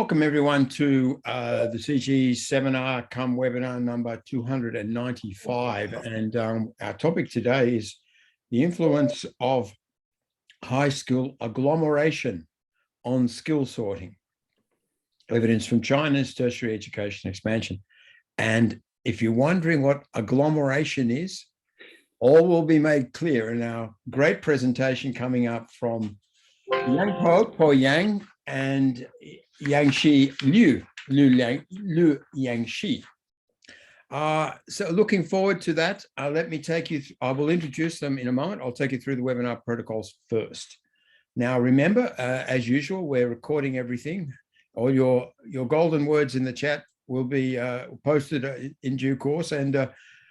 Welcome everyone to the CGHE seminar come webinar number 295, and our topic today is the influence of high school agglomeration on skill sorting, evidence from China's tertiary education expansion. And if you're wondering what agglomeration is, all will be made clear in our great presentation coming up from Po Yang and Yangxi Liu Yangxi. So looking forward to that. Let me take you, I will introduce them in a moment. I'll take you through the webinar protocols first. Now, remember, as usual, we're recording everything. All your golden words in the chat will be posted in due course. And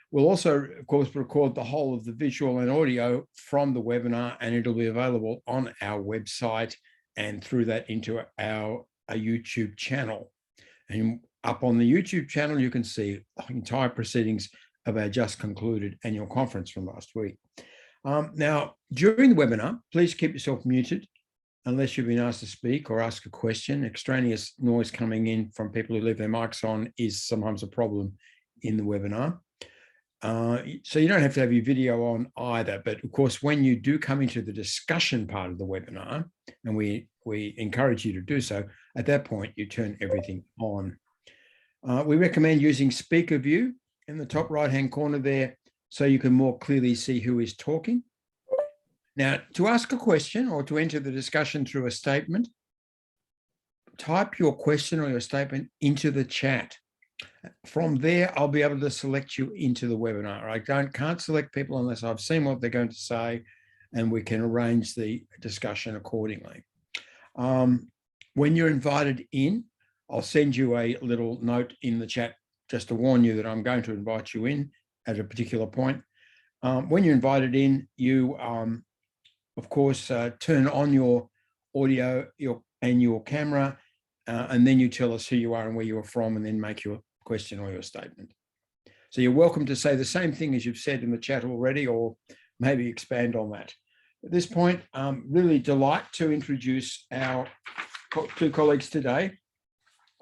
we'll also, of course, record the whole of the visual and audio from the webinar, and it'll be available on our website and through that into our YouTube channel. And up on the YouTube channel, you can see the entire proceedings of our just concluded annual conference from last week. Now, during the webinar, please keep yourself muted unless you've been asked to speak or ask a question. Extraneous noise coming in from people who leave their mics on is sometimes a problem in the webinar. So you don't have to have your video on either, but of course, when you do come into the discussion part of the webinar, and we encourage you to do so, at that point, you turn everything on. We recommend using speaker view in the top right-hand corner there, so you can more clearly see who is talking. Now, to ask a question or to enter the discussion through a statement, type your question or your statement into the chat. From there, I'll be able to select you into the webinar. I can't select people unless I've seen what they're going to say, and we can arrange the discussion accordingly. When you're invited in, I'll send you a little note in the chat just to warn you that I'm going to invite you in at a particular point. When you're invited in, you, of course, turn on your audio and your camera, and then you tell us who you are and where you are from, and then make your question or your statement. So you're welcome to say the same thing as you've said in the chat already, or maybe expand on that. At this point, really delight to introduce our two colleagues today.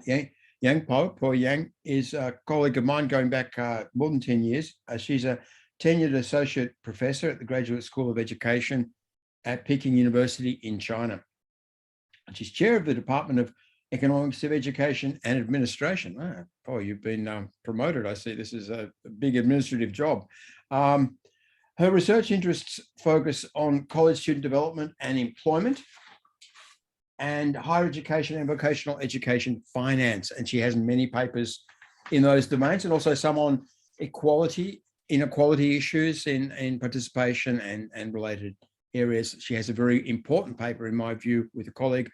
Po Yang is a colleague of mine going back more than 10 years. She's a tenured associate professor at the Graduate School of Education at Peking University in China. She's chair of the Department of Economics of Education and Administration. Oh, you've been promoted. I see this is a big administrative job. Her research interests focus on college student development and employment, and higher education and vocational education finance. And she has many papers in those domains, and also some on inequality issues in participation and related areas. She has a very important paper, in my view, with a colleague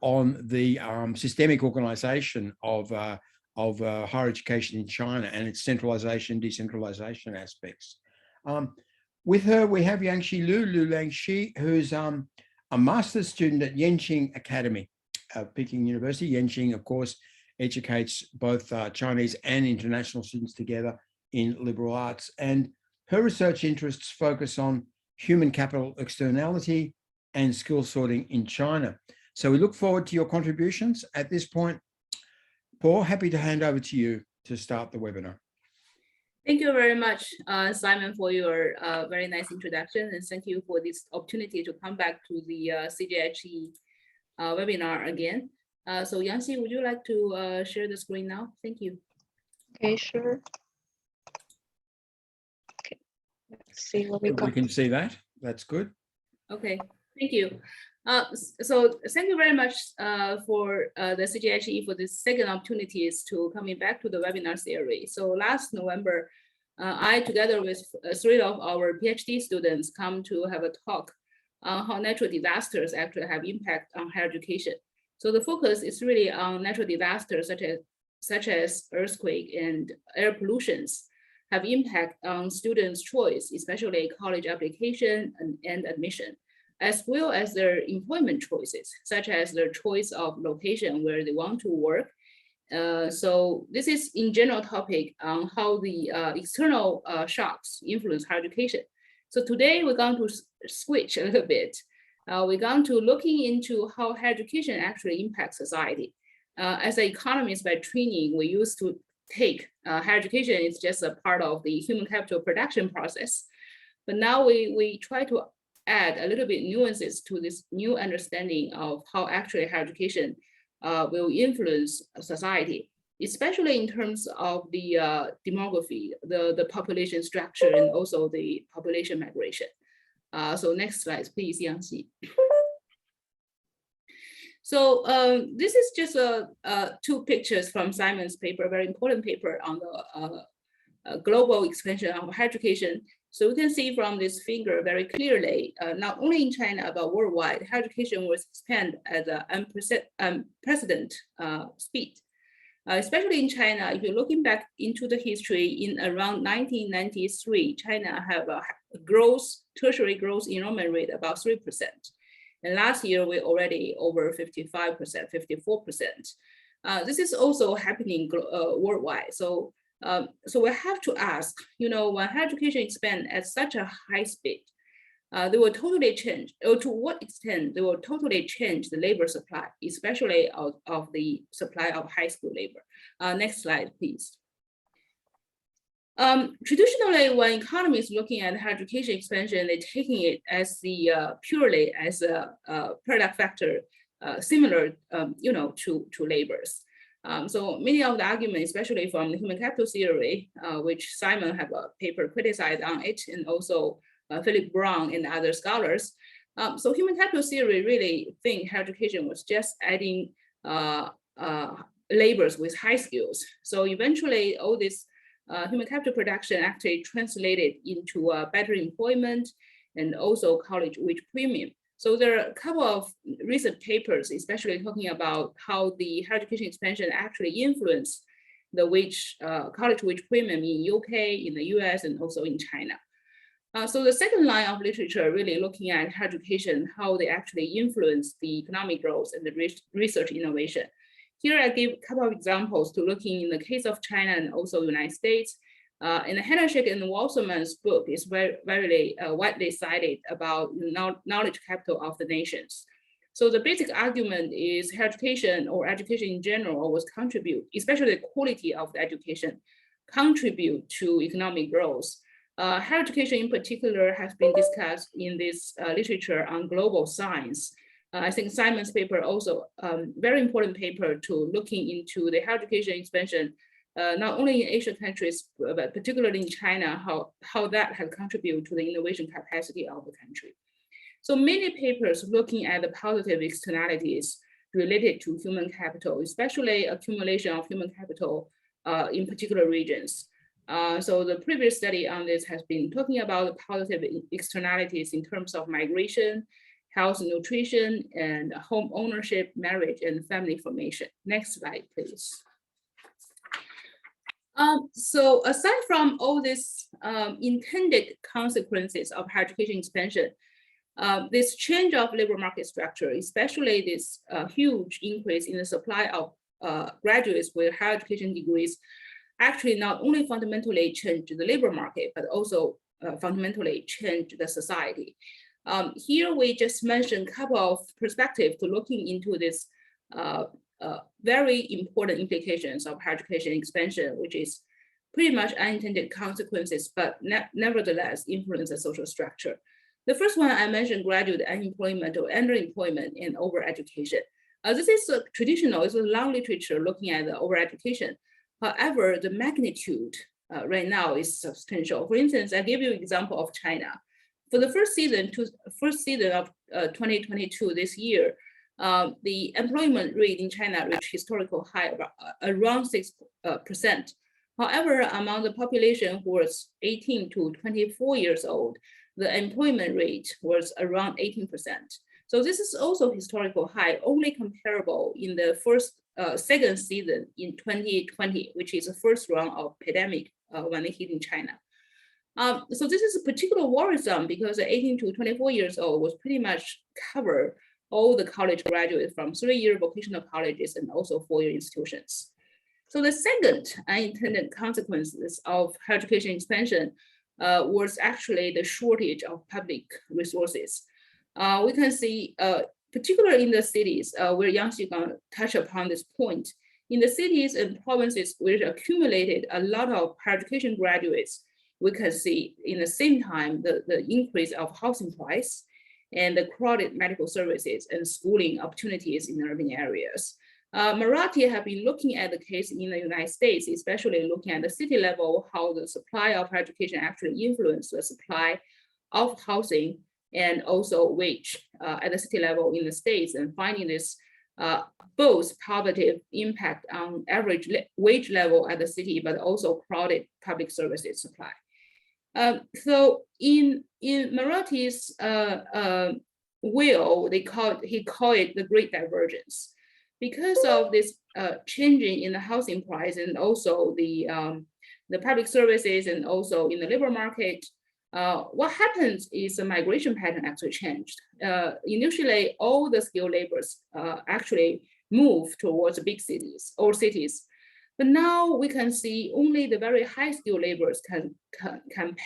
on the systemic organization of higher education in China and its centralization, decentralization aspects. With her, we have Yangxi Liu Yangxi, who's a master's student at Yenching Academy of Peking University. Yenching, of course, educates both Chinese and international students together in liberal arts. And her research interests focus on human capital externality and skill sorting in China. So we look forward to your contributions. At this point, Paul, happy to hand over to you to start the webinar. Thank you very much, Simon, for your very nice introduction, and thank you for this opportunity to come back to the CGHE webinar again. So Yangxi, would you like to share the screen now? Thank you. Okay, sure. Okay, let's see what we got. We can see that. That's good. Okay, thank you. So thank you very much for the CGHE for this second opportunities to coming back to the webinar series. So last November, I, together with three of our PhD students, come to have a talk on how natural disasters actually have impact on higher education. So the focus is really on natural disasters such as earthquake and air pollutions have impact on students' choice, especially college application and admission, as well as their employment choices, such as their choice of location where they want to work. So this is in general topic on how the external shocks influence higher education. So today we're going to switch a little bit. We're going to looking into how higher education actually impacts society. as an economist by training, we used to take higher education is just a part of the human capital production process. But now we try to add a little bit nuances to this new understanding of how actually higher education will influence society, especially in terms of the demography, the population structure, and also the population migration. So next slide, please, Yangxi. So this is just two pictures from Simon's paper, very important paper on the global expansion of higher education. So we can see from this figure very clearly, not only in China, but worldwide, higher education was expanded at an unprecedented speed. Especially in China, if you're looking back into the history, in around 1993, China have a tertiary growth enrollment rate about 3%. And last year, we're already over 55%, 54%. This is also happening worldwide. So we have to ask, when higher education expands at such a high speed, they will totally change, or to what extent they will totally change the labor supply, especially of the supply of high school labor. Next slide, please. Traditionally, when economists looking at higher education expansion, they're taking it as purely as a product factor similar, to labors. So many of the arguments, especially from the human capital theory, which Simon have a paper criticized on it, and also Philip Brown and other scholars. So human capital theory really think higher education was just adding labors with high skills. So eventually all this human capital production actually translated into better employment and also college wage premium. So there are a couple of recent papers, especially talking about how the higher education expansion actually influenced the college wage premium in UK, in the US, and also in China. So the second line of literature really looking at higher education, how they actually influence the economic growth and the research innovation. Here I give a couple of examples to looking in the case of China and also the United States. In the Hendershek and Wasserman's book is very widely cited about knowledge capital of the nations. So the basic argument is higher education or education in general was contribute, especially the quality of the education, contribute to economic growth. Higher education in particular has been discussed in this literature on global science. I think Simon's paper also very important paper to looking into the higher education expansion, not only in Asian countries, but particularly in China, how that has contributed to the innovation capacity of the country. So many papers looking at the positive externalities related to human capital, especially accumulation of human capital in particular regions. So the previous study on this has been talking about the positive externalities in terms of migration, health and nutrition, and home ownership, marriage, and family formation. Next slide, please. So aside from all these intended consequences of higher education expansion, this change of labor market structure, especially this huge increase in the supply of graduates with higher education degrees, actually not only fundamentally changed the labor market, but also fundamentally changed the society. Here we just mentioned a couple of perspectives to looking into this very important implications of higher education expansion, which is pretty much unintended consequences, but nevertheless influence the social structure. The first one I mentioned, graduate unemployment or underemployment and overeducation. This is traditional, it's a long literature looking at the overeducation. However, the magnitude right now is substantial. For instance, I give you an example of China. For the first season of 2022 this year, the employment rate in China reached historical high around 6%. However, among the population who was 18 to 24 years old, the employment rate was around 18%. So this is also historical high, only comparable in the second season in 2020, which is the first round of pandemic when it hit in China. So this is particularly worrisome because 18 to 24 years old was pretty much cover all the college graduates from 3-year vocational colleges and also 4-year institutions. So the second unintended consequences of higher education expansion was actually the shortage of public resources. We can see particularly in the cities, where Yangxi gonna touch upon this point. In the cities and provinces which accumulated a lot of higher education graduates, we can see in the same time the increase of housing price and the crowded medical services and schooling opportunities in urban areas. Marathi have been looking at the case in the United States, especially looking at the city level, how the supply of higher education actually influenced the supply of housing and also wage at the city level in the States, and finding this both positive impact on average wage level at the city, but also crowded public services supply. So in Marathi's will, he called it the Great Divergence, because of this changing in the housing price and also the public services and also in the labor market. What happens is the migration pattern actually changed. Initially, all the skilled laborers actually move towards big cities or cities. But now we can see only the very high skilled laborers can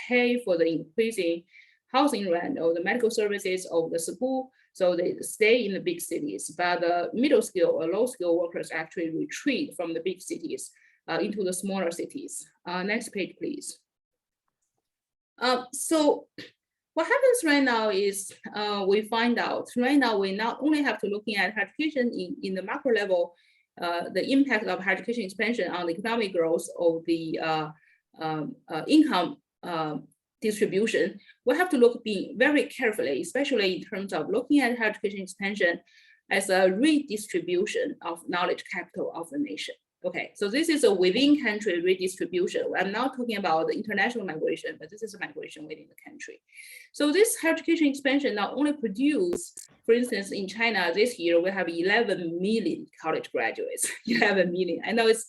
pay for the increasing housing rent or the medical services of the school. So they stay in the big cities, but the middle skill or low skill workers actually retreat from the big cities into the smaller cities. Next page, please. So what happens right now is we find out right now we not only have to looking at higher education in the macro level, the impact of higher education expansion on the economic growth of the income distribution. We have to look very carefully, especially in terms of looking at higher education expansion as a redistribution of knowledge capital of the nation. Okay, so this is a within country redistribution. I'm not talking about the international migration, but this is a migration within the country. So this higher education expansion not only produce, for instance, in China this year, we have 11 million college graduates, 11 million. I know it's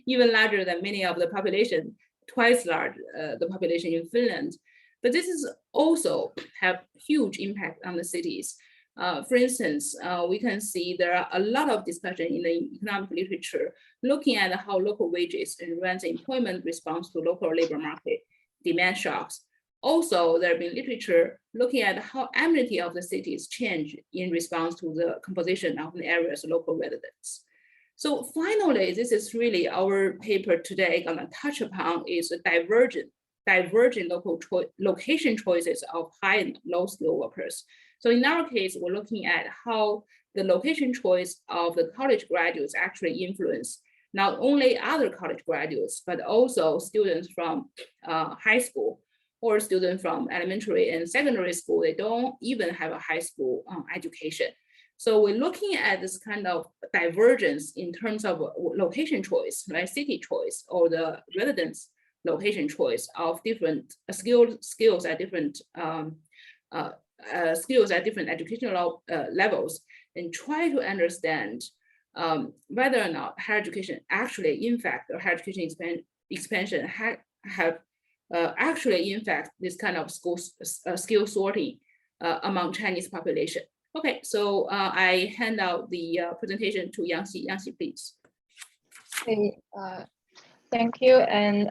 even larger than many of the population, twice large the population in Finland, but this is also have huge impact on the cities. For instance, we can see there are a lot of discussion in the economic literature looking at how local wages and rent employment responds to local labor market demand shocks. Also, there have been literature looking at how amenity of the cities change in response to the composition of the area's local residents. So finally, this is really our paper today gonna touch upon is a divergent location choices of high and low skill workers. So in our case, we're looking at how the location choice of the college graduates actually influence not only other college graduates, but also students from high school or students from elementary and secondary school. They don't even have a high school education. So we're looking at this kind of divergence in terms of location choice, right? City choice or the residence location choice of different skills at different educational levels, and try to understand whether or not higher education actually, in fact, or higher education expansion have actually, in fact, this kind of skill sorting among Chinese population. Okay, so I hand out the presentation to Yangxi. Yangxi, please. Okay, thank you, and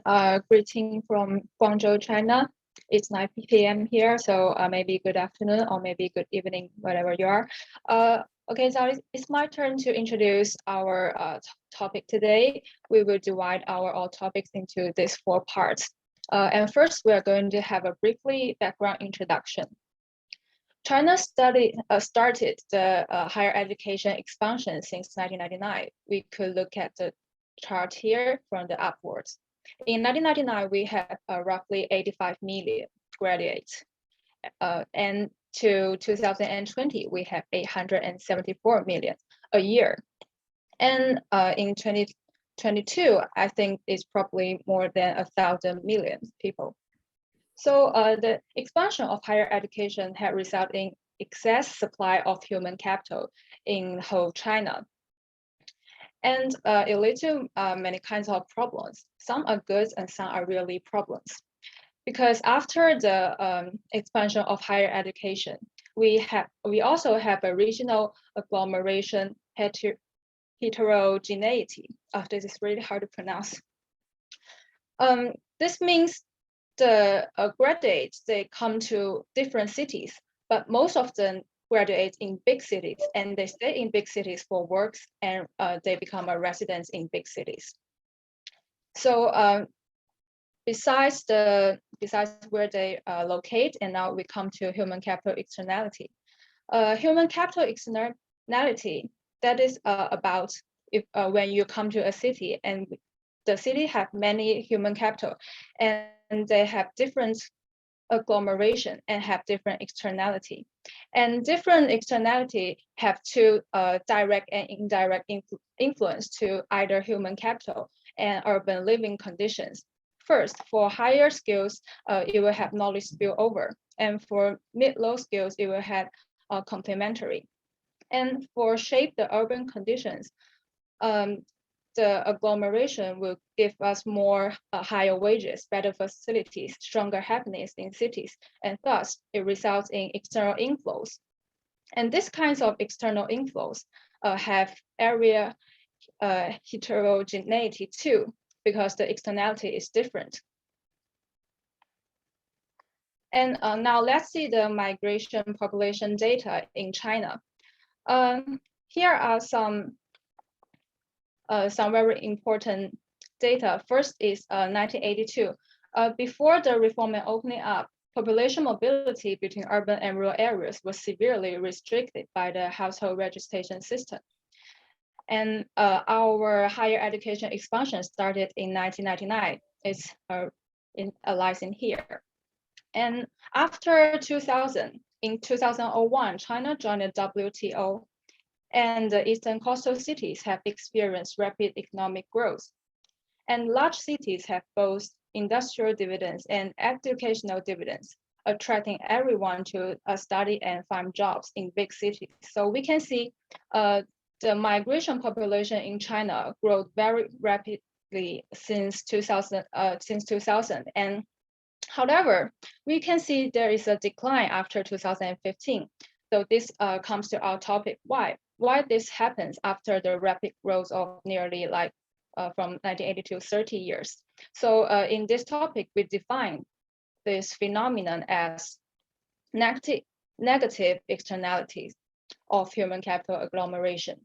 greeting from Guangzhou, China. It's 9 p.m. here, so maybe good afternoon or maybe good evening, wherever you are. Okay, so it's my turn to introduce our topic today. We will divide our topics into these 4 parts. And first, we are going to have a briefly background introduction. China started the higher education expansion since 1999. We could look at the chart here from the upwards. In 1999, we had roughly 85 million graduates. And to 2020, we have 874 million a year. And in 2022, I think it's probably more than 1,000 million people. So the expansion of higher education had resulted in excess supply of human capital in whole China. And it led to many kinds of problems. Some are good and some are really problems. Because after the expansion of higher education, we also have a regional agglomeration heterogeneity. This is really hard to pronounce. This means the graduates, they come to different cities, but most of them graduate in big cities and they stay in big cities for works and they become a residents in big cities. So besides where they locate, and now we come to human capital externality. Human capital externality, that is about if when you come to a city and the city have many human capital and they have different agglomeration and have different externality. And different externality have two direct and indirect influence to either human capital and urban living conditions. First, for higher skills, it will have knowledge spillover. And for mid-low skills, it will have complementary. And for shape the urban conditions, the agglomeration will give us more higher wages, better facilities, stronger happiness in cities, and thus it results in external inflows. And these kinds of external inflows have area heterogeneity too, because the externality is different. And now let's see the migration population data in China. Here are some very important data. First is 1982. Before the reform and opening up, population mobility between urban and rural areas was severely restricted by the household registration system. And our higher education expansion started in 1999. It's lies in here. And after 2000, in 2001, China joined the WTO, and the eastern coastal cities have experienced rapid economic growth. And large cities have both industrial dividends and educational dividends, attracting everyone to study and find jobs in big cities. So we can see the migration population in China grew very rapidly since 2000. And however, we can see there is a decline after 2015. So this comes to our topic, why this happens after the rapid growth of nearly from 1982, 30 years. So in this topic, we define this phenomenon as negative externalities of human capital agglomeration.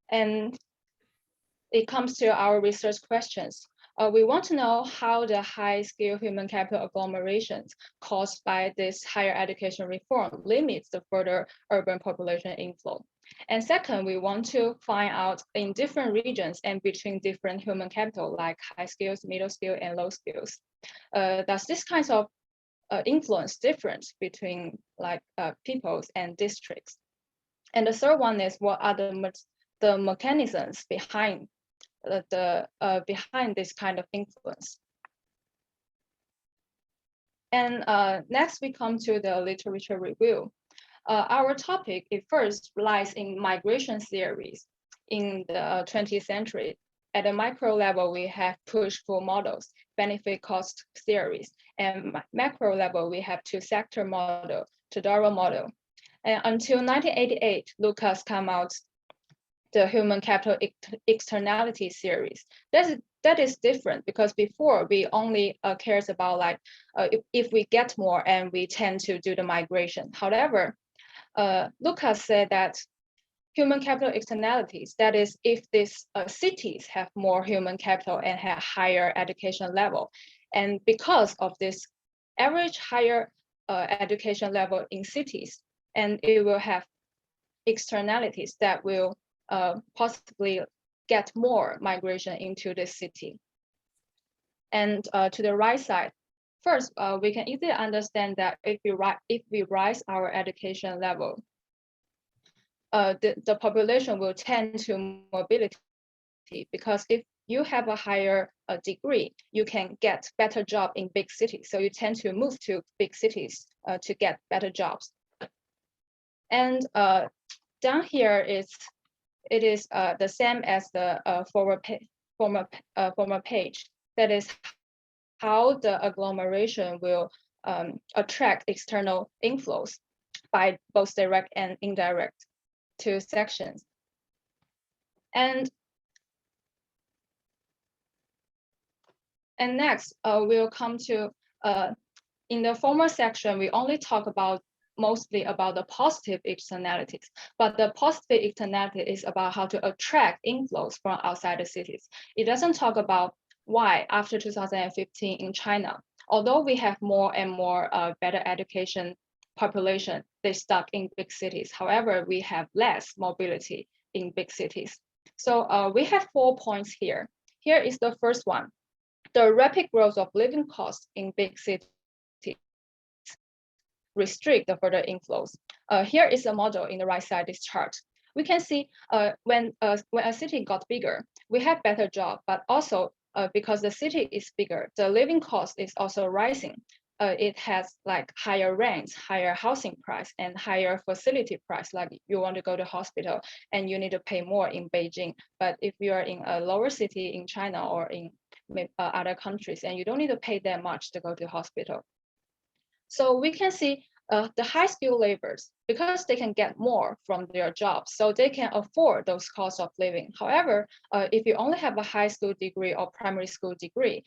And it comes to our research questions. We want to know how the high-scale human capital agglomerations caused by this higher education reform limits the further urban population inflow. And second, we want to find out in different regions and between different human capital, like high skills, middle skill, and low skills. Does this kind of influence difference between peoples and districts? And the third one is, what are the mechanisms behind behind this kind of influence? And next we come to the literature review. Our topic, it first lies in migration theories in the 20th century. At the micro level, we have push-pull models, benefit cost theories, and macro level, we have two-sector model, Todaro model. And until 1988, Lucas came out the human capital externality series. That is different, because before we only cares about if we get more and we tend to do the migration. However, Lucas said that human capital externalities, that is, if these cities have more human capital and have higher education level, and because of this average higher education level in cities, and it will have externalities that will possibly get more migration into the city. And to the right side, first, we can easily understand that if we rise our education level, the population will tend to mobility, because if you have a higher degree, you can get better job in big cities. So you tend to move to big cities to get better jobs. And down here it is the same as the former page. That is how the agglomeration will attract external inflows by both direct and indirect two sections. And next, we'll come to in the former section, we only talk about mostly about the positive externalities, but the positive externality is about how to attract inflows from outside the cities. It doesn't talk about why after 2015 in China, although we have more and more better education population, they stuck in big cities. However, we have less mobility in big cities. So we have 4 points here. Here is the first one. The rapid growth of living costs in big cities restrict the further inflows. Here is a model in the right side, this chart. We can see when a city got bigger, we have better job, but also because the city is bigger, the living cost is also rising. It has like higher rents, higher housing price, and higher facility price. Like you want to go to hospital and you need to pay more in Beijing. But if you are in a lower city in China or in other countries, and you don't need to pay that much to go to hospital. So we can see the high skilled laborers, because they can get more from their jobs, so they can afford those costs of living. However, if you only have a high school degree or primary school degree,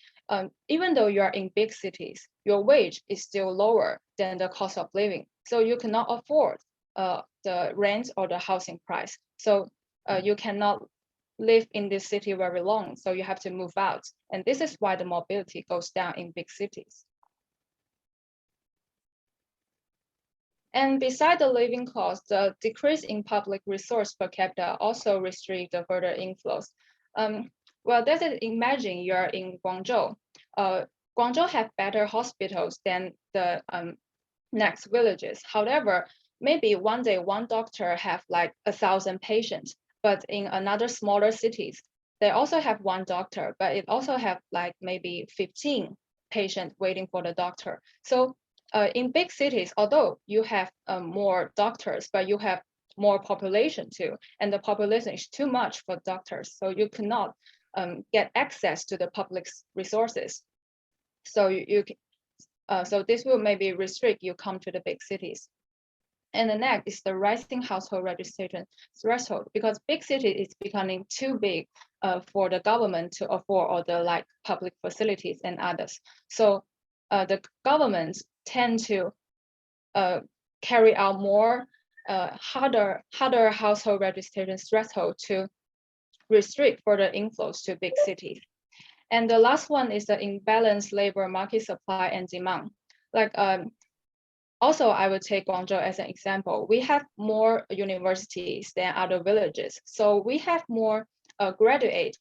even though you are in big cities, your wage is still lower than the cost of living. So you cannot afford the rent or the housing price. So you cannot live in this city very long, so you have to move out. And this is why the mobility goes down in big cities. And beside the living cost, the decrease in public resource per capita also restrict the further inflows. Well, let's imagine you're in Guangzhou. Guangzhou have better hospitals than the next villages. However, maybe one day one doctor have like 1,000 patients, but in another smaller cities, they also have one doctor, but it also have like maybe 15 patients waiting for the doctor. So in big cities, although you have more doctors, but you have more population too, and the population is too much for doctors, so you cannot get access to the public resources. So so this will maybe restrict you come to the big cities. And the next is the rising household registration threshold, because big city is becoming too big for the government to afford all the like public facilities and others. So the governments tend to carry out more harder household registration threshold to restrict further inflows to big cities. And the last one is the imbalanced labor market supply and demand. Like also, I would take Guangzhou as an example. We have more universities than other villages. So we have more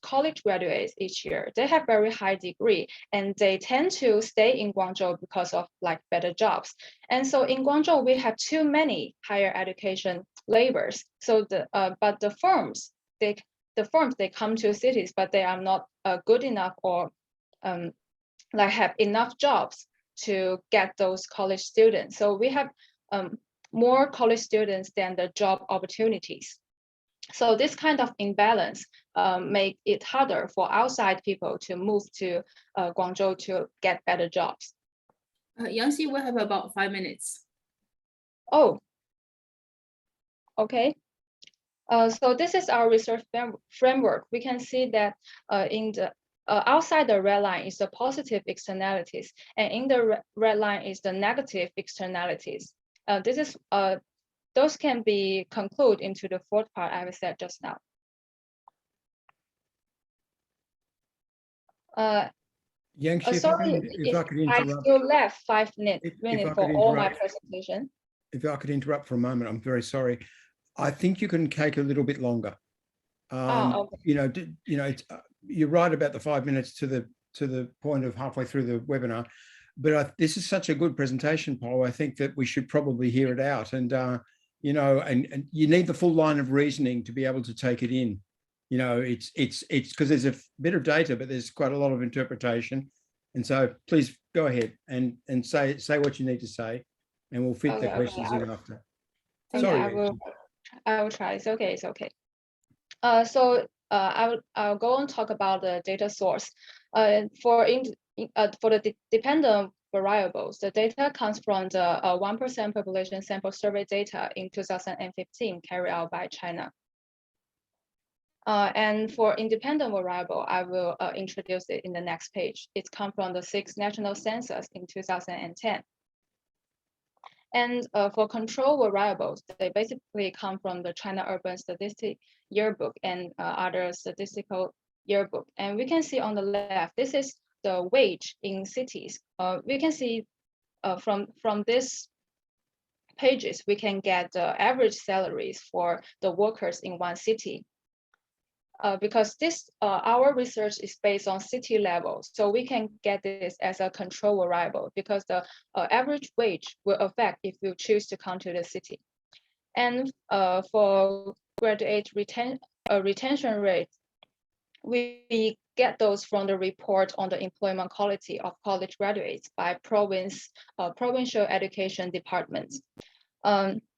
college graduates each year. They have very high degree and they tend to stay in Guangzhou because of like better jobs. And so in Guangzhou, we have too many higher education laborers. So but the firms, they come to cities, but they are not good enough or like have enough jobs to get those college students. So we have more college students than the job opportunities. So this kind of imbalance make it harder for outside people to move to Guangzhou to get better jobs. Yangxi, we have about 5 minutes. Oh, okay. So this is our research framework. We can see that in the outside the red line is the positive externalities, and in the red line is the negative externalities. Those can be concluded into the fourth part I said just now. Yangxi, Sorry, if I could interrupt. I still left 5 minutes for all my presentation. If I could interrupt for a moment, I'm very sorry. I think you can take a little bit longer. Okay. You're right about the 5 minutes to the point of halfway through the webinar, but this is such a good presentation, Paul. I think that we should probably hear it out, and and you need the full line of reasoning to be able to take it in. It's because there's a bit of data, but there's quite a lot of interpretation, and so please go ahead and say what you need to say, and we'll fit the questions in after. Sorry, I will try. It's okay. It's okay. So I'll go and talk about the data source. For the dependent variables, the data comes from the 1% population sample survey data in 2015 carried out by China. And for independent variable, I will introduce it in the next page. It comes from the 6th national census in 2010. And for control variables, they basically come from the China Urban Statistic Yearbook and other statistical yearbook. And we can see on the left, this is the wage in cities. We can see from this pages, we can get the average salaries for the workers in one city. Because this our research is based on city level, so we can get this as a control variable because the average wage will affect if you choose to come to the city. And for graduate retention rate, we get those from the report on the employment quality of college graduates by provincial education departments.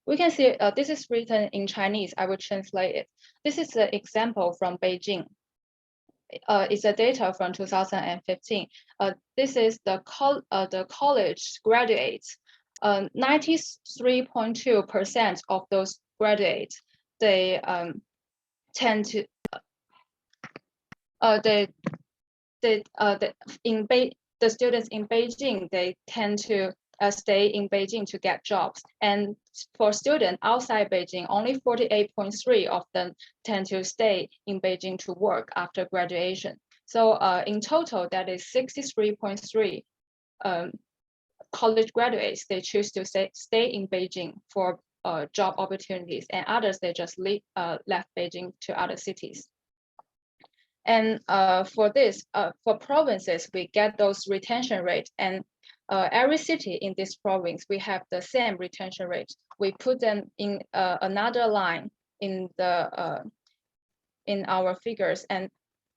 We can see this is written in Chinese. I will translate it. This is the example from Beijing. It's a data from 2015. This is the college graduates. 93.2% of those graduates, they tend to the students in Beijing, they tend to stay in Beijing to get jobs. And for students outside Beijing, only 48.3% of them tend to stay in Beijing to work after graduation. So in total, that is 63.3% college graduates, they choose to stay in Beijing for job opportunities, and others, they just left Beijing to other cities. And for this, for provinces, we get those retention rates, and every city in this province, we have the same retention rate. We put them in another line in the in our figures, and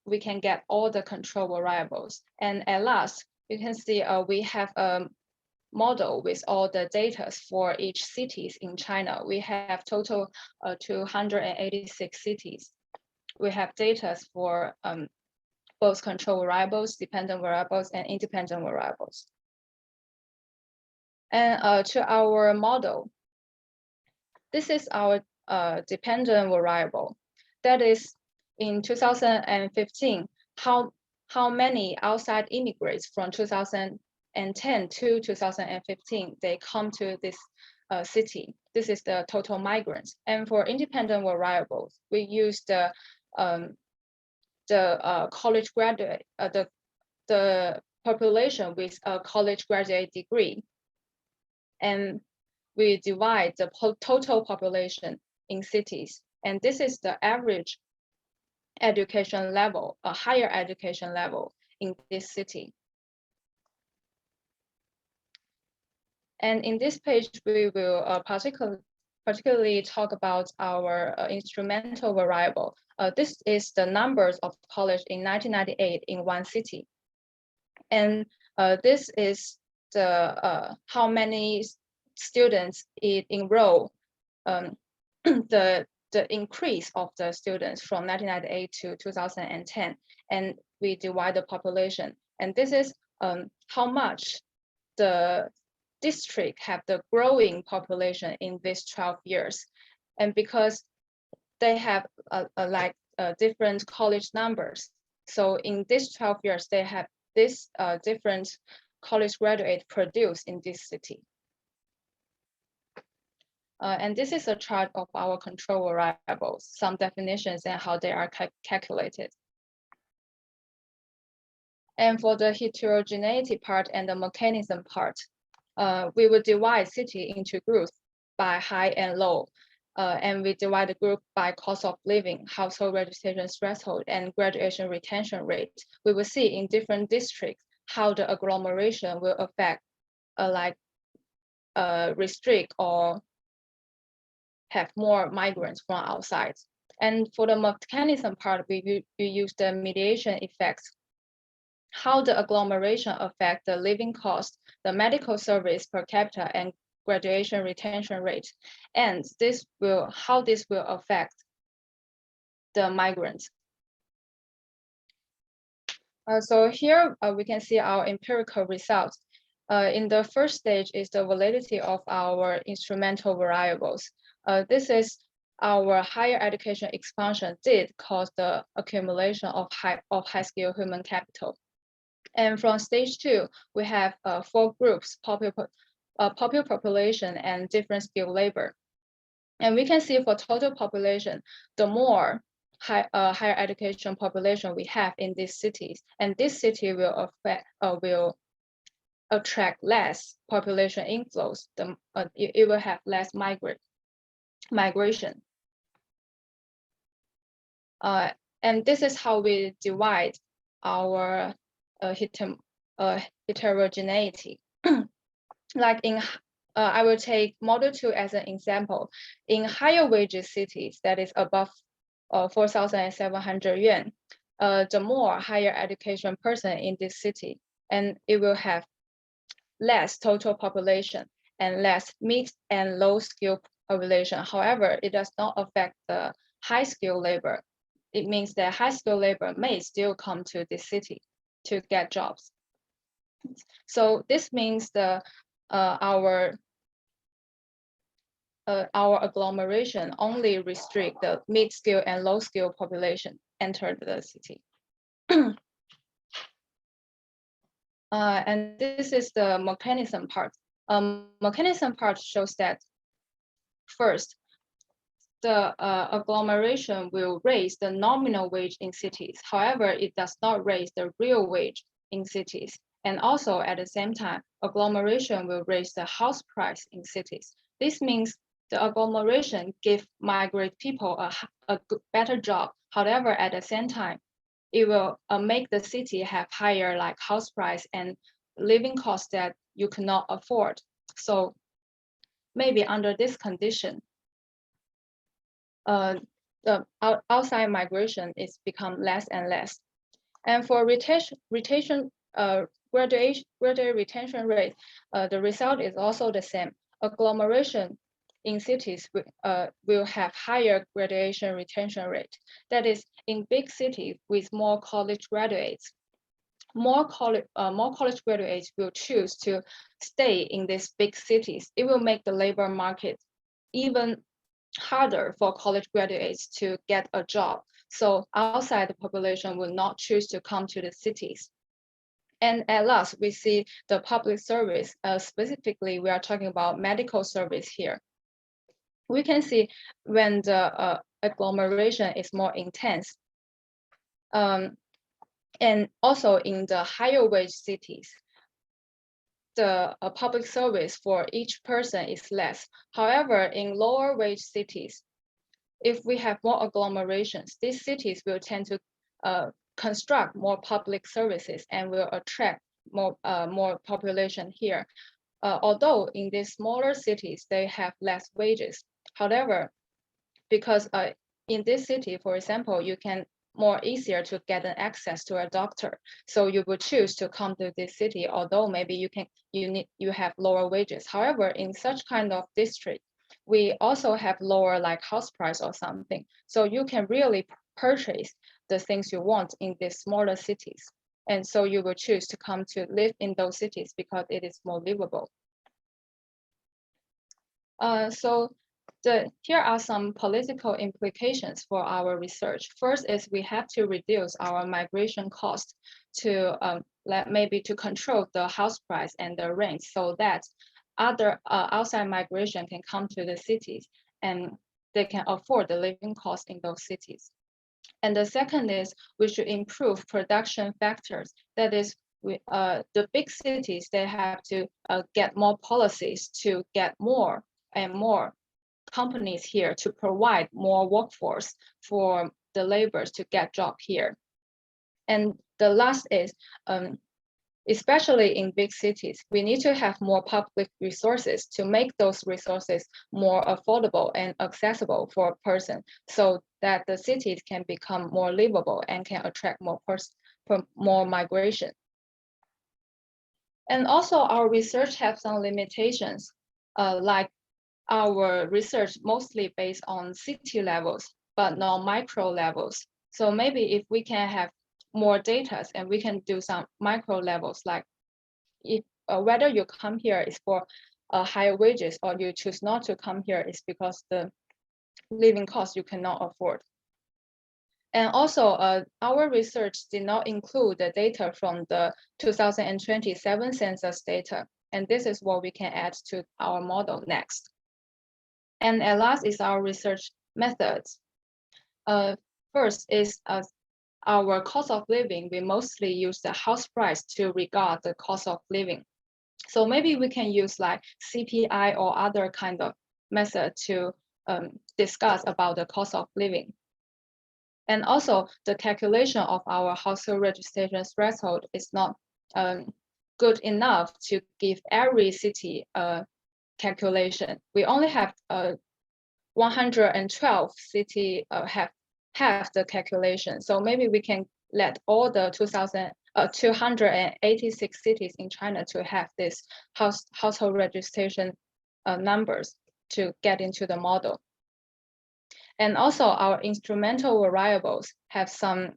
we can get all the control variables. And at last, you can see we have a model with all the data for each cities in China. We have total 286 cities. We have data for both control variables, dependent variables, and independent variables. And to our model, this is our dependent variable. That is, in 2015, how many outside immigrants from 2010 to 2015, they come to this city. This is the total migrants. And for independent variables, we use the college graduate, the population with a college graduate degree. And we divide the total population in cities. And this is the average education level, a higher education level in this city. And in this page, we will particularly talk about our instrumental variable. This is the numbers of college in 1998 in one city. And this is the how many students it enroll, the increase of the students from 1998 to 2010, and we divide the population. And this is how much the district have the growing population in these 12 years. And because they have different college numbers, so in these 12 years, they have this different college graduate produced in this city. And this is a chart of our control variables, some definitions and how they are calculated. And for the heterogeneity part and the mechanism part, we will divide city into groups by high and low. And we divide the group by cost of living, household registration threshold, and graduation retention rate. We will see in different districts how the agglomeration will affect, restrict or have more migrants from outside. And for the mechanism part, we use the mediation effects, how the agglomeration affect the living cost, the medical service per capita, and graduation retention rate, and how this will affect the migrants. So here we can see our empirical results. In the first stage is the validity of our instrumental variables. This is our higher education expansion did cause the accumulation of high-skilled human capital. And from stage 2, we have 4 groups popular population and different skilled labor. And we can see for total population, the more higher education population we have in these cities, and this city will attract less population inflows. It will have less migration. And this is how we divide our heterogeneity. Like I will take model 2 as an example. In higher wages cities, that is above 4,700 yuan, the more higher education person in this city, and it will have less total population and less mid and low skill population. However, it does not affect the high skill labor. It means that high skill labor may still come to this city to get jobs. So this means our agglomeration only restrict the mid-skill and low-skill population enter the city. And this is the mechanism part. Mechanism part shows that first, the agglomeration will raise the nominal wage in cities. However, it does not raise the real wage in cities. And also at the same time, agglomeration will raise the house price in cities. This means the agglomeration give migrant people a better job. However, at the same time, it will make the city have higher like house price and living costs that you cannot afford. So maybe under this condition, the outside migration is become less and less. And for graduate retention rate, the result is also the same. Agglomeration in cities will have higher graduation retention rate. That is, in big cities with more college graduates, more college graduates will choose to stay in these big cities. It will make the labor market even harder for college graduates to get a job. So outside the population will not choose to come to the cities. And at last, we see the public service. Specifically, we are talking about medical service here. We can see when the agglomeration is more intense. And also in the higher wage cities, the public service for each person is less. However, in lower wage cities, if we have more agglomerations, these cities will tend to construct more public services and will attract more population here. Although in these smaller cities, they have less wages. However, because in this city, for example, you can more easier to get an access to a doctor. So you would choose to come to this city, although maybe you have lower wages. However, in such kind of district, we also have lower like house price or something. So you can really purchase the things you want in these smaller cities. And so you will choose to come to live in those cities because it is more livable. Here are some political implications for our research. First is we have to reduce our migration cost to maybe to control the house price and the rent so that other outside migration can come to the cities and they can afford the living cost in those cities. And the second is we should improve production factors. That is, the big cities, they have to get more policies to get more and more companies here to provide more workforce for the laborers to get job here. And the last is, especially in big cities, we need to have more public resources to make those resources more affordable and accessible for a person so that the cities can become more livable and can attract more migration. And also our research has some limitations, like our research mostly based on city levels, but not micro levels. So maybe if we can have more data and we can do some micro levels, like if whether you come here is for higher wages or you choose not to come here is because the living cost you cannot afford. And also our research did not include the data from the 2027 census data. And this is what we can add to our model next. And at last is our research methods. First is our cost of living. We mostly use the house price to regard the cost of living. So maybe we can use like CPI or other kind of method to discuss about the cost of living. And also the calculation of our household registration threshold is not good enough to give every city a calculation. We only have 112 cities have the calculation. So maybe we can let all the 286 cities in China to have this household registration numbers to get into the model. And also our instrumental variables have some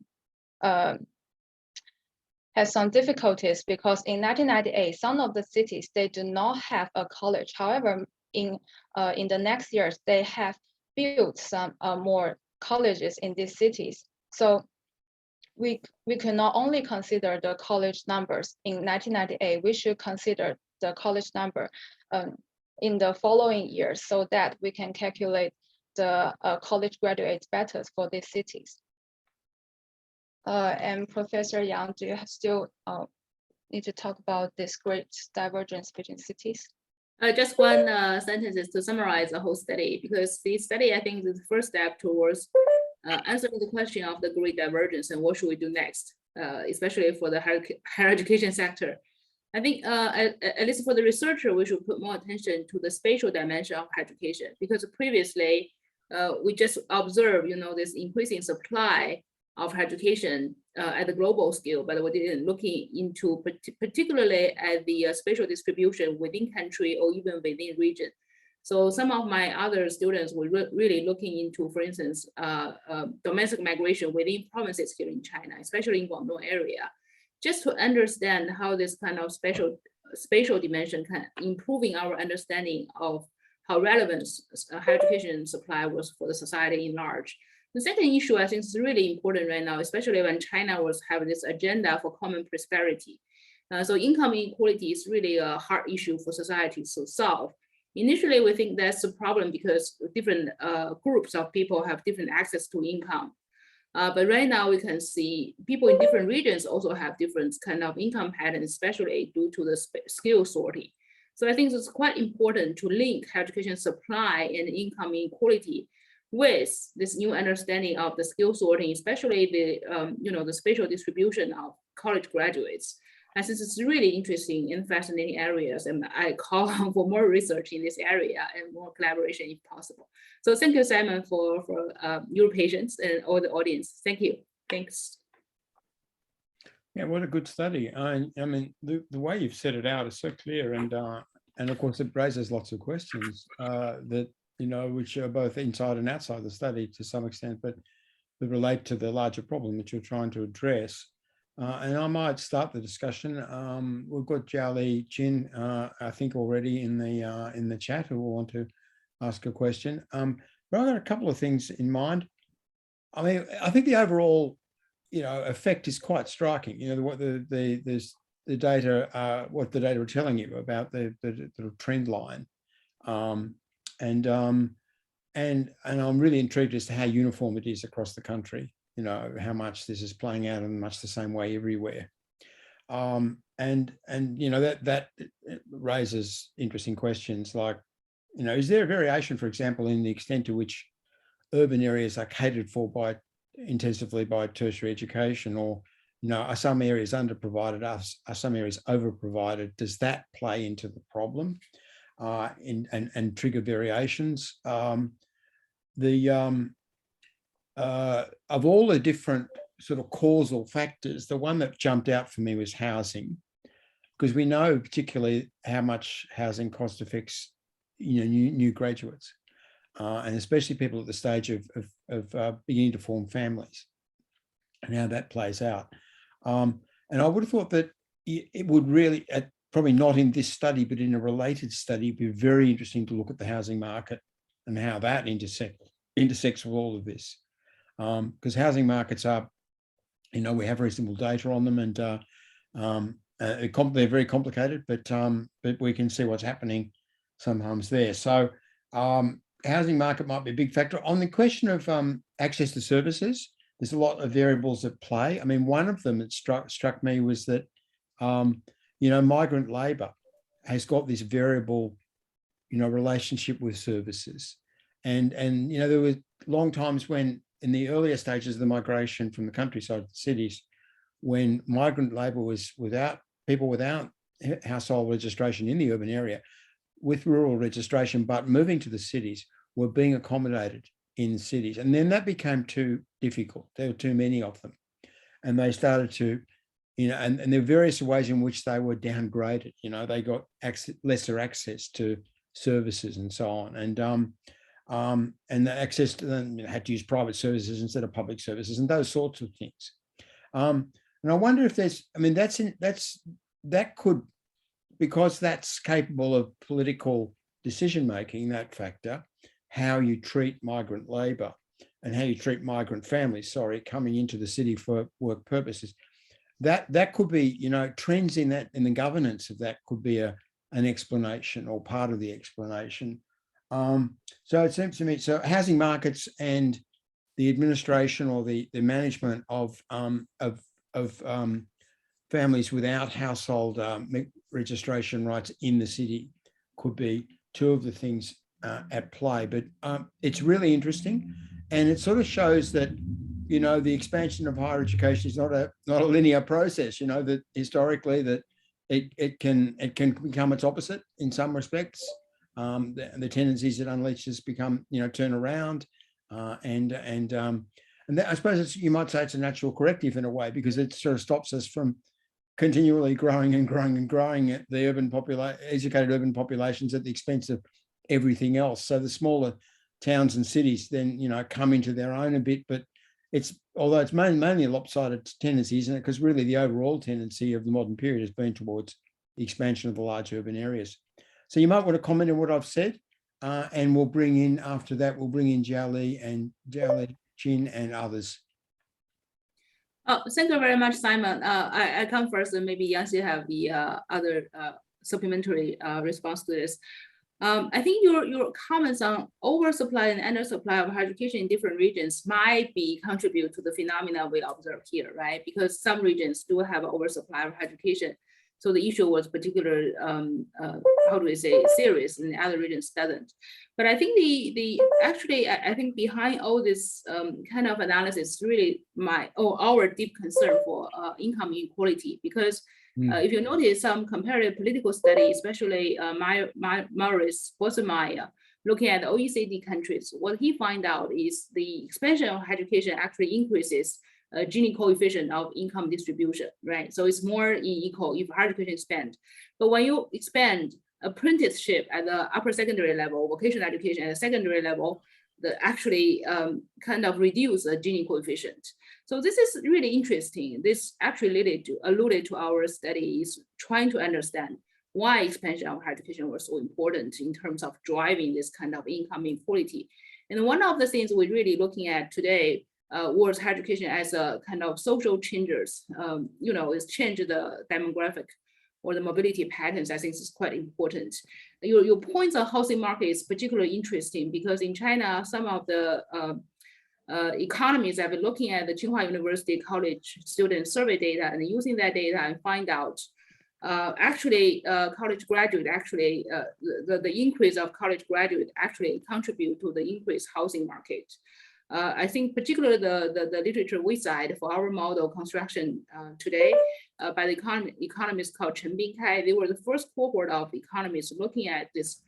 difficulties because in 1998, some of the cities, they do not have a college. However, in the next years, they have built some more colleges in these cities. So we can not only consider the college numbers in 1998, we should consider the college number in the following years so that we can calculate the college graduates better for these cities. And Professor Yang, do you still need to talk about this great divergence between cities? Just one sentence to summarize the whole study, because this study, I think, is the first step towards answering the question of the great divergence and what should we do next, especially for the higher education sector. I think at least for the researcher, we should put more attention to the spatial dimension of higher education, because previously we just observed, this increasing supply of higher education at the global scale, but we didn't looking into particularly at the spatial distribution within country or even within region. So some of my other students were really looking into, for instance, domestic migration within provinces here in China, especially in Guangdong area, just to understand how this kind of spatial dimension can improving our understanding of how relevant higher education supply was for the society in large. The second issue I think is really important right now, especially when China was having this agenda for common prosperity. So income inequality is really a hard issue for society to solve. Initially, we think that's a problem because different groups of people have different access to income. But right now we can see people in different regions also have different kind of income patterns, especially due to the skill sorting. So I think it's quite important to link higher education supply and income inequality with this new understanding of the skill sorting, especially the the spatial distribution of college graduates. I think it's really interesting and fascinating areas, and I call on for more research in this area and more collaboration if possible. So thank you, Simon, for your patience and all the audience. Thank you. Thanks. Yeah, what a good study. I mean, the way you've set it out is so clear, and of course it raises lots of questions that which are both inside and outside the study to some extent, but that relate to the larger problem that you're trying to address. And I might start the discussion. We've got Jiali Chin, I think, already in the chat who will want to ask a question. But I've got a couple of things in mind. I mean, I think the overall, effect is quite striking. What the data, what the data are telling you about the trend line. And I'm really intrigued as to how uniform it is across the country, how much this is playing out in much the same way everywhere. That raises interesting questions like, is there a variation, for example, in the extent to which urban areas are catered for intensively by tertiary education, or, are some areas underprovided, are some areas overprovided? Does that play into the problem? And trigger variations. Of all the different sort of causal factors, the one that jumped out for me was housing, because we know particularly how much housing cost affects new graduates, and especially people at the stage of beginning to form families, and how that plays out. And I would have thought that it would really, probably not in this study, but in a related study, it'd be very interesting to look at the housing market and how that intersects with all of this. Because housing markets are, we have reasonable data on them, they're very complicated, but we can see what's happening sometimes there. So housing market might be a big factor. On the question of access to services, there's a lot of variables at play. I mean, one of them that struck me was that, migrant labor has got this variable, relationship with services. And there were long times when, in the earlier stages of the migration from the countryside to cities, when migrant labor was people without household registration in the urban area, with rural registration, but moving to the cities, were being accommodated in cities. And then that became too difficult. There were too many of them. And they started to, and there are various ways in which they were downgraded. They got lesser access to services and so on. And the access to them, had to use private services instead of public services and those sorts of things. And I wonder if that could, because that's capable of political decision-making, that factor, how you treat migrant labor and how you treat migrant families, coming into the city for work purposes. That could be, trends in the governance of that could be an explanation or part of the explanation. So it seems to me, housing markets and the administration or the management of families without household registration rights in the city could be two of the things at play. But it's really interesting, and it sort of shows that the expansion of higher education is not a linear process. That historically that it can become its opposite in some respects. The tendencies it unleashes become turn around, and that, I suppose you might say it's a natural corrective in a way, because it sort of stops us from continually growing at the educated urban populations at the expense of everything else. So the smaller towns and cities then come into their own a bit, but although it's mainly a lopsided tendency, isn't it? Because really the overall tendency of the modern period has been towards the expansion of the large urban areas. So you might want to comment on what I've said, and we'll bring in Jiao Li and Chin and others. Thank you very much, Simon. I come first, and maybe Yangxi have the other supplementary response to this. I think your comments on oversupply and undersupply of higher education in different regions might contribute to the phenomena we observe here, right? Because some regions do have an oversupply of higher education. So the issue was particularly, serious, and the other regions doesn't. But I think I think behind all this kind of analysis, really our deep concern for income inequality, because if you notice some comparative political study, especially Maurice Bossemeyer, looking at the OECD countries, what he find out is the expansion of higher education actually increases Gini coefficient of income distribution, right? So it's more equal if higher education expand. But when you expand apprenticeship at the upper secondary level, vocational education at the secondary level, actually kind of reduce the Gini coefficient. So this is really interesting. This actually alluded to our studies trying to understand why expansion of higher education was so important in terms of driving this kind of income inequality. And one of the things we're really looking at today was higher education as a kind of social changers. It's changed the demographic or the mobility patterns. I think is quite important. Your points on housing market is particularly interesting because in China, some of the economies have been looking at the Tsinghua University college student survey data and using that data and find out college graduate the increase of college graduate actually contribute to the increased housing market. I think particularly the literature we cite for our model construction today by the economists called Chen Bingkai, they were the first cohort of economists looking at this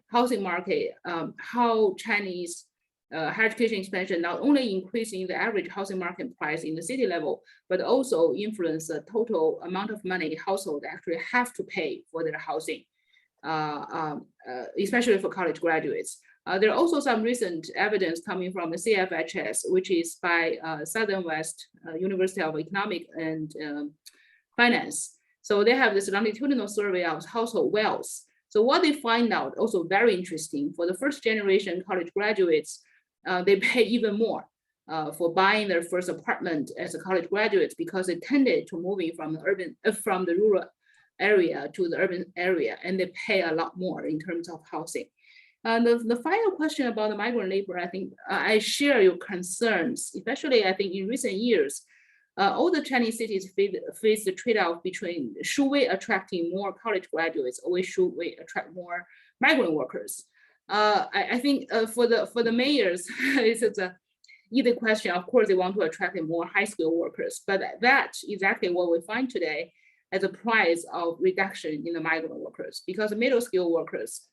housing market, how Chinese higher education expansion not only increasing the average housing market price in the city level, but also influence the total amount of money households actually have to pay for their housing, especially for college graduates. There are also some recent evidence coming from the CFHS, which is by Southern West University of Economic and Finance. So they have this longitudinal survey of household wealth. So what they find out, also very interesting, for the first generation college graduates, they pay even more for buying their first apartment as a college graduate because they tended to moving from the rural area to the urban area, and they pay a lot more in terms of housing. The final question about the migrant labor, I think I share your concerns, especially I think in recent years, all the Chinese cities face the trade-off between should we attracting more college graduates or should we attract more migrant workers? I think for the mayors, it's a either question. Of course, they want to attract more high skilled workers, but that's exactly what we find today as a price of reduction in the migrant workers, because the middle skilled workers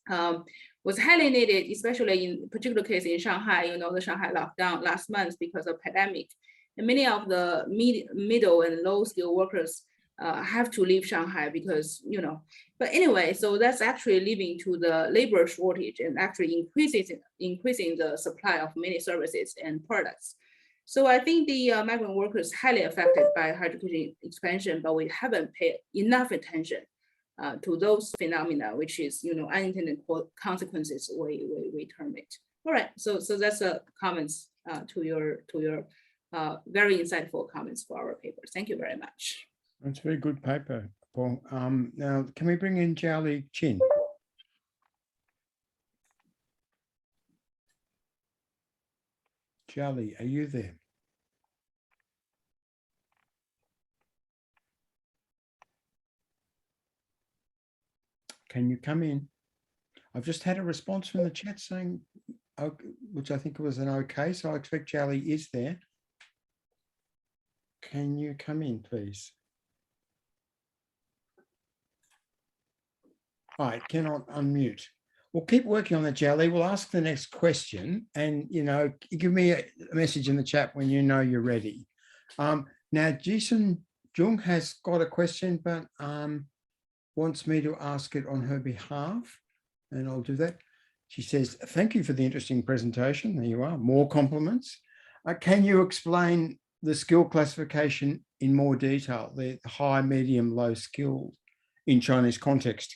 was highly needed, especially in particular case in Shanghai. You know, the Shanghai lockdown last month because of pandemic, and many of the middle and low skilled workers have to leave Shanghai because, you know, but anyway, so that's actually leading to the labor shortage and actually increasing the supply of many services and products. So I think the migrant workers highly affected by higher education expansion, but we haven't paid enough attention to those phenomena, which is, you know, unintended consequences, we term it. All right, so that's a comments to your very insightful comments for our papers. Thank you very much. That's a very good paper, Paul. Now, can we bring in Jiali Chin? Jiali, are you there? Can you come in? I've just had a response from the chat saying, which I think was an okay, so I expect Jiali is there. Can you come in, please? I cannot unmute. We'll keep working on that, Jiali. We'll ask the next question, and you know, give me a message in the chat when you know you're ready. Now, Jason Jung has got a question, but wants me to ask it on her behalf, and I'll do that. She says, "Thank you for the interesting presentation." There you are. More compliments. Can you explain the skill classification in more detail, the high, medium, low skilled in Chinese context,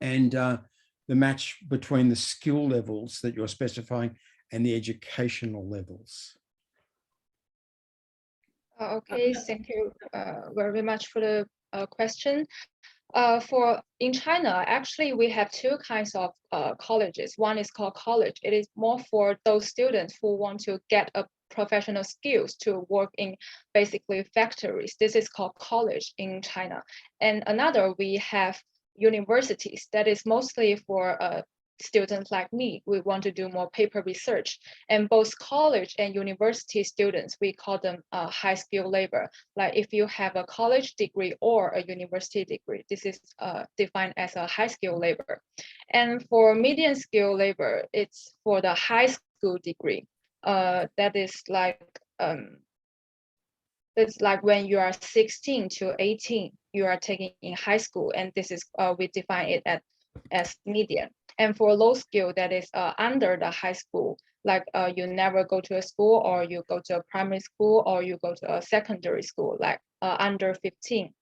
and the match between the skill levels that you're specifying and the educational levels? Okay, thank you very much for the question. In China, actually, we have two kinds of colleges. One is called college. It is more for those students who want to get a professional skills to work in basically factories. This is called college in China. And another, we have universities that is mostly for students like me. We want to do more paper research, and both college and university students, we call them high skill labor. Like if you have a college degree or a university degree, this is defined as a high skill labor. And for medium skill labor, it's for the high school degree. That is like it's like when you are 16 to 18, you are taking in high school, and this is we define it as medium. And for low skill, that is under the high school, like you never go to a school, or you go to a primary school, or you go to a secondary school, like under 15.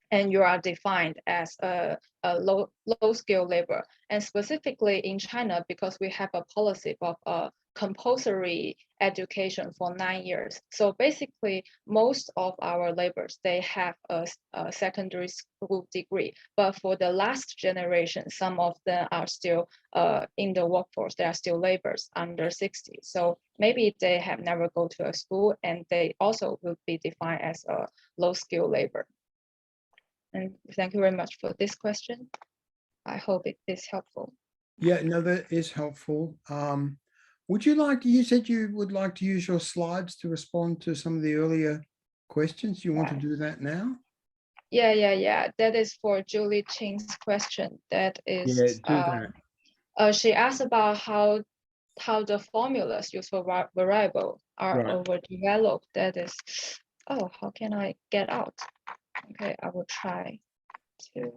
And you are defined as a low skill labor. And specifically in China, because we have a policy of compulsory education for 9 years. So basically, most of our laborers, they have a secondary school degree. But for the last generation, some of them are still in the workforce. They are still laborers under 60. So maybe they have never go to a school, and they also will be defined as a low skill labor. And thank you very much for this question. I hope it is helpful. Yeah, no, that is helpful. Would you like, you said you would like to use your slides to respond to some of the earlier questions. You want to do that now? Yeah. That is for Julie Ching's question. That is, she asked about how the formulas used for variable are overdeveloped. That is, oh, how can I get out? Okay, I will try to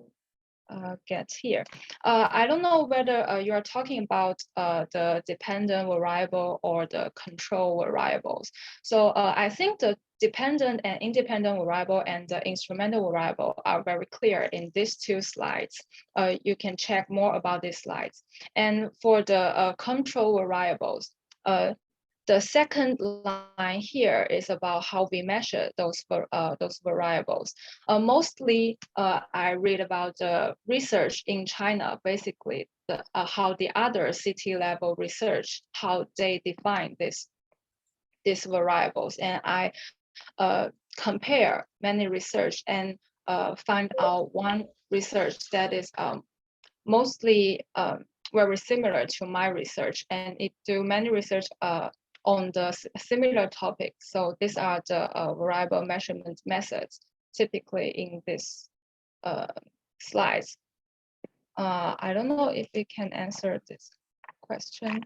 get here. I don't know whether you are talking about the dependent variable or the control variables. So I think the dependent and independent variable and the instrumental variable are very clear in these two slides. You can check more about these slides. And for the control variables, the second line here is about how we measure those variables. Mostly, I read about the research in China, basically how the other city level research, how they define these variables. And I compare many research and find out one research that is mostly very similar to my research, and it do many research on the similar topics. So these are the variable measurement methods typically in this slides. I don't know if we can answer this question,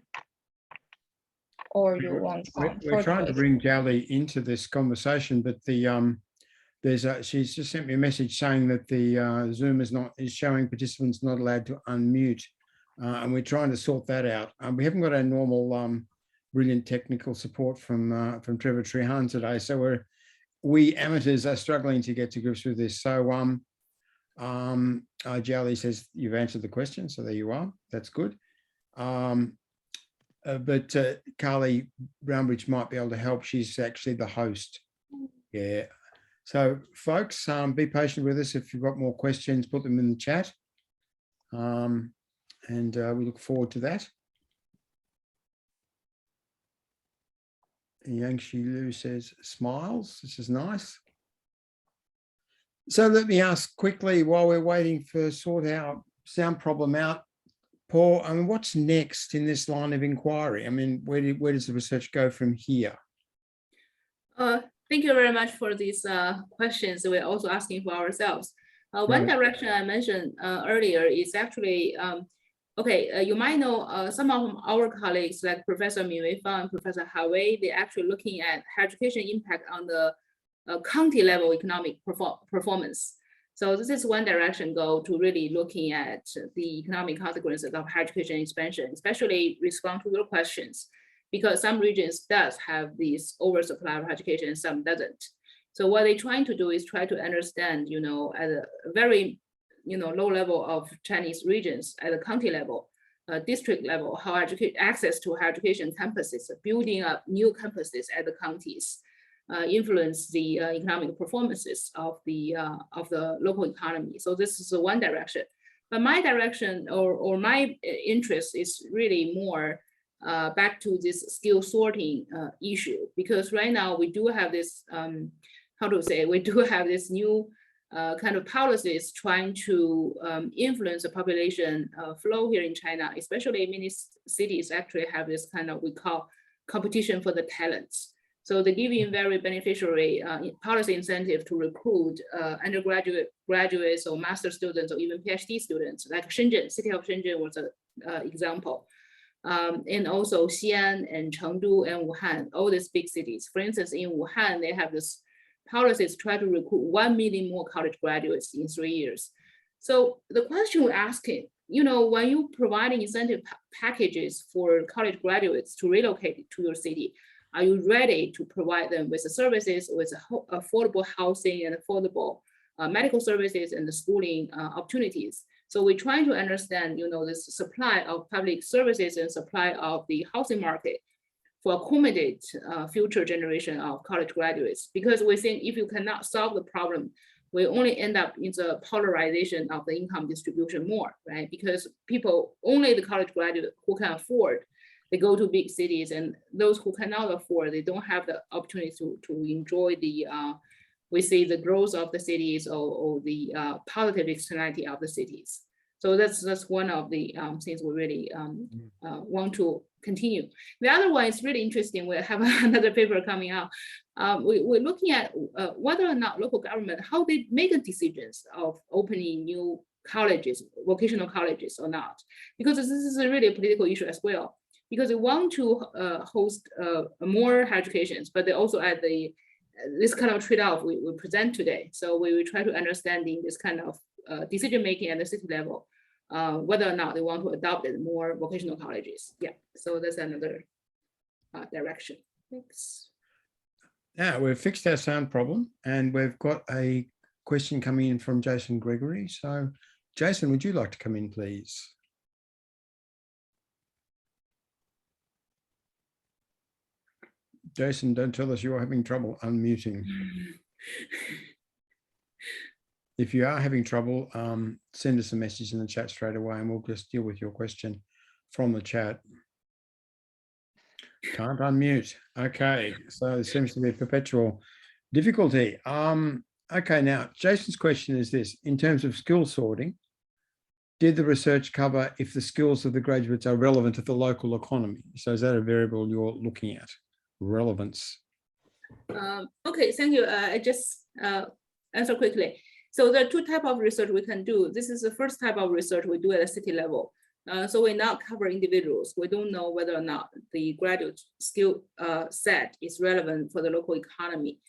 or you want some. We're trying to bring Jali into this conversation, but the she's just sent me a message saying that the Zoom is showing participants not allowed to unmute, and we're trying to sort that out. We haven't got our normal brilliant technical support from Trevor Trehan today, so we amateurs are struggling to get to grips with this. So Jali says you've answered the question, so there you are. That's good. But Carly Brownbridge might be able to help. She's actually the host. Yeah. So folks, be patient with us. If you've got more questions, put them in the chat. And we look forward to that. Yangxi Lu says, smiles. This is nice. So let me ask quickly, while we're waiting for sort our sound problem out, Paul, I mean, what's next in this line of inquiry? I mean, where does the research go from here? Thank you very much for these questions. We're also asking for ourselves. One direction I mentioned earlier is actually, you might know some of our colleagues like Professor Minwei Fang and Professor Ha Wei, they're actually looking at higher education impact on the county level economic performance. So this is one direction go to really looking at the economic consequences of higher education expansion, especially respond to your questions, because some regions does have this oversupply of higher education and some doesn't. So what they're trying to do is try to understand, at a very, low level of Chinese regions at the county level, district level, how access to higher education campuses, building up new campuses at the counties, influence the economic performances of the local economy. So this is one direction. But my direction or my interest is really more back to this skill sorting issue, because right now we do have this, we do have this new kind of policies trying to influence the population flow here in China, especially many cities actually have this kind of, we call competition for the talents. So they give you very beneficiary policy incentive to recruit undergraduate, graduates, or master students, or even PhD students, like Shenzhen, city of Shenzhen was an example. And also Xi'an and Chengdu and Wuhan, all these big cities. For instance, in Wuhan, they have this policies try to recruit 1 million more college graduates in 3 years. So the question we're asking, when you providing incentive packages for college graduates to relocate to your city, are you ready to provide them with the services, with affordable housing and affordable medical services and the schooling opportunities? So we're trying to understand, this supply of public services and supply of the housing market for accommodate future generation of college graduates. Because we think if you cannot solve the problem, we only end up in the polarization of the income distribution more, right? Because people, only the college graduate who can afford, they go to big cities, and those who cannot afford, they don't have the opportunity to enjoy the, we see the growth of the cities or the positive externality of the cities. So that's one of the things we really want to continue. The other one is really interesting. We have another paper coming out. We're looking at whether or not local government, how they make decisions of opening new colleges, vocational colleges or not, because this is a really political issue as well. Because they want to host more higher educations, but they also add this kind of trade-off we present today. So we will try to understanding this kind of decision-making at the city level, whether or not they want to adopt more vocational colleges. Yeah, so that's another direction. Thanks. Now we've fixed our sound problem, and we've got a question coming in from Jason Gregory. So Jason, would you like to come in, please? Jason, don't tell us you're having trouble unmuting. If you are having trouble, send us a message in the chat straight away and we'll just deal with your question from the chat. Can't unmute. Okay, so there seems to be a perpetual difficulty. Okay, now Jason's question is this: in terms of skill sorting, did the research cover if the skills of the graduates are relevant to the local economy? So is that a variable you're looking at? Relevance. Okay, thank you. I just answer quickly. So there are two types of research we can do. This is the first type of research we do at a city level. So we not cover individuals. We don't know whether or not the graduate skill set is relevant for the local economy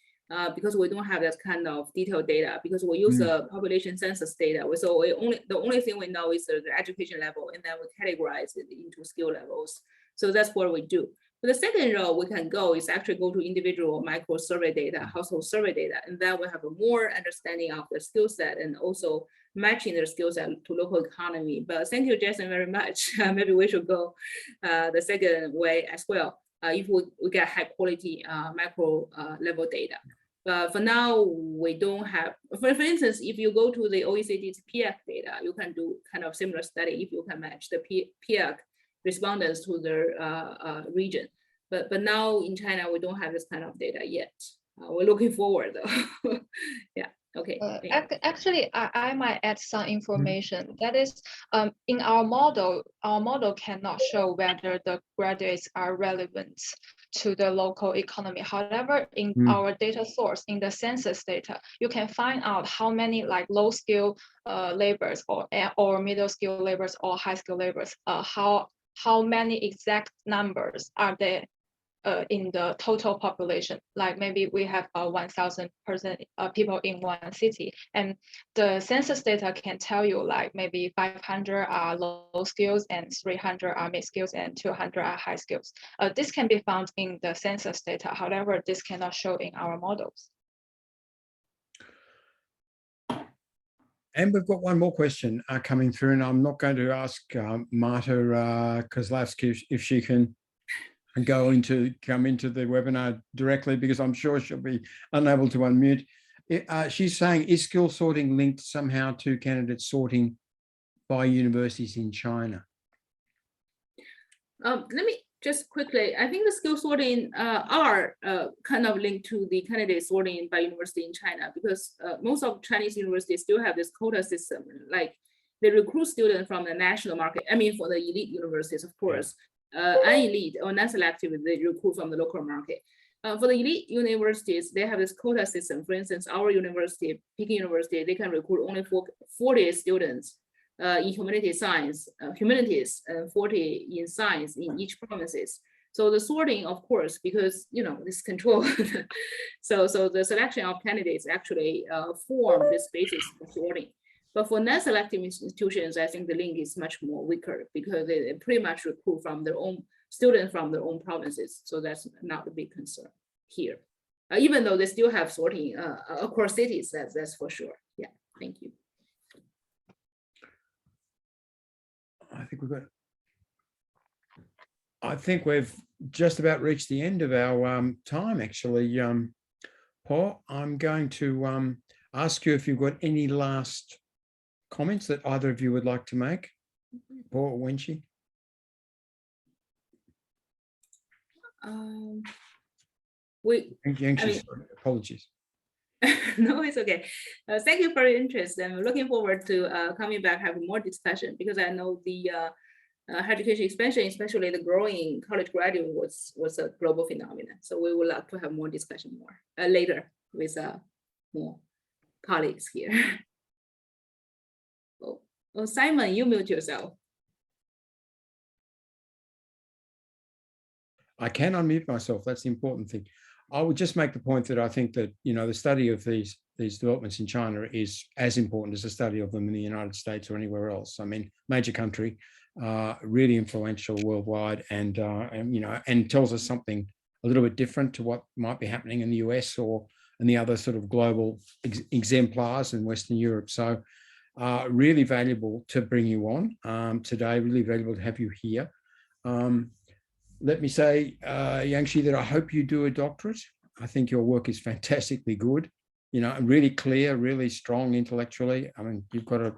because we don't have that kind of detailed data because we use the population census data. So the only thing we know is the education level, and then we categorize it into skill levels. So that's what we do. For the second row, we can go is actually go to individual micro survey data, household survey data, and then we have a more understanding of the skill set and also matching their skill set to local economy. But thank you, Jason, very much. Maybe we should go the second way as well if we get high quality macro level data. But for now, we don't have, for instance, if you go to the OECD's PIAC data, you can do kind of similar study if you can match the PIAC respondents to their region. But now in China, we don't have this kind of data yet. We're looking forward though. Yeah, okay. Actually, I might add some information. That is, in our model cannot show whether the graduates are relevant to the local economy. However, in our data source, in the census data, you can find out how many like low skill laborers or middle skill laborers or high skill laborers, how many exact numbers are there in the total population. Like maybe we have 1,000 people in one city, and the census data can tell you like maybe 500 are low skills and 300 are mid skills and 200 are high skills. This can be found in the census data. However, this cannot show in our models. And we've got one more question coming through, and I'm not going to ask Marta Kozlowski if she can come into the webinar directly, because I'm sure she'll be unable to unmute. She's saying, is skill sorting linked somehow to candidate sorting by universities in China? Let me just quickly, I think the skill sorting are kind of linked to the candidate sorting by university in China, because most of Chinese universities still have this quota system. Like they recruit students from the national market. I mean, for the elite universities, of course, unelite or non-selective, they recruit from the local market. For the elite universities, they have this quota system. For instance, our university, Peking University, they can recruit only 40 students in humanities and 40 in science in each provinces. So the sorting, of course, because this control, so the selection of candidates actually form this basis for sorting. But for non-selective institutions, I think the link is much more weaker because they pretty much recruit from their own students from their own provinces. So that's not a big concern here, even though they still have sorting across cities. That's for sure. Yeah, thank you. I think we've just about reached the end of our time, actually. Paul, I'm going to ask you if you've got any last comments that either of you would like to make, Paul or Yenching? Yangxi, apologies. No, it's okay. Thank you for your interest. I'm looking forward to coming back, having more discussion, because I know the higher education expansion, especially the growing college graduate, was a global phenomenon. So we would like to have more discussion later with more colleagues here. Oh, Simon, you mute yourself. I can unmute myself. That's the important thing. I would just make the point that I think that, the study of these developments in China is as important as the study of them in the United States or anywhere else. I mean, major country, really influential worldwide, and tells us something a little bit different to what might be happening in the US or in the other sort of global exemplars in Western Europe. So really valuable to bring you on today, really valuable to have you here. let me say, Yangxi, that I hope you do a doctorate. I think your work is fantastically good, you know, and really clear, really strong intellectually. I mean, you've got a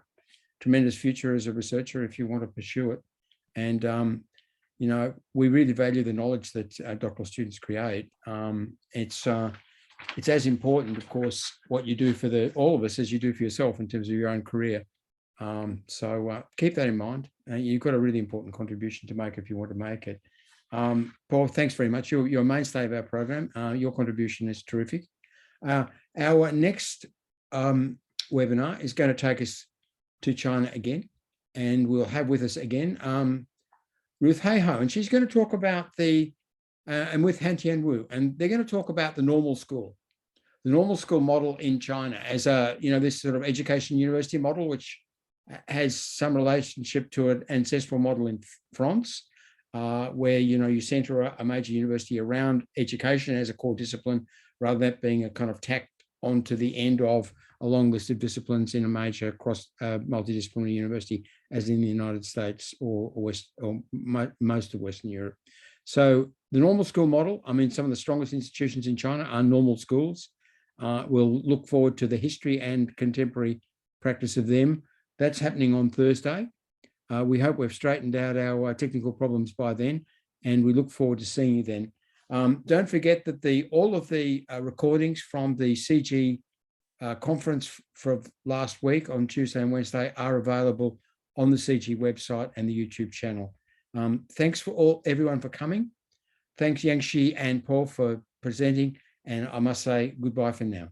tremendous future as a researcher if you want to pursue it. And, you know, we really value the knowledge that doctoral students create. It's as important, of course, what you do for all of us as you do for yourself in terms of your own career. So keep that in mind. You've got a really important contribution to make if you want to make it. Paul, thanks very much. You're a mainstay of our program. Your contribution is terrific. Our next webinar is going to take us to China again, and we'll have with us again Ruth Hayho, and she's going to talk about and with Han Tian Wu, and they're going to talk about the normal school model in China as this sort of education university model, which has some relationship to an ancestral model in France, where, you center a major university around education as a core discipline, rather than that being a kind of tacked onto the end of a long list of disciplines in a major multidisciplinary university, as in the United States or most of Western Europe. So the normal school model, I mean, some of the strongest institutions in China are normal schools. We'll look forward to the history and contemporary practice of them. That's happening on Thursday. We hope we've straightened out our technical problems by then, and we look forward to seeing you then. Don't forget that all of the recordings from the CG conference for last week on Tuesday and Wednesday are available on the CG website and the YouTube channel. Thanks for everyone for coming. Thanks Yangxi and Paul for presenting, and I must say goodbye for now.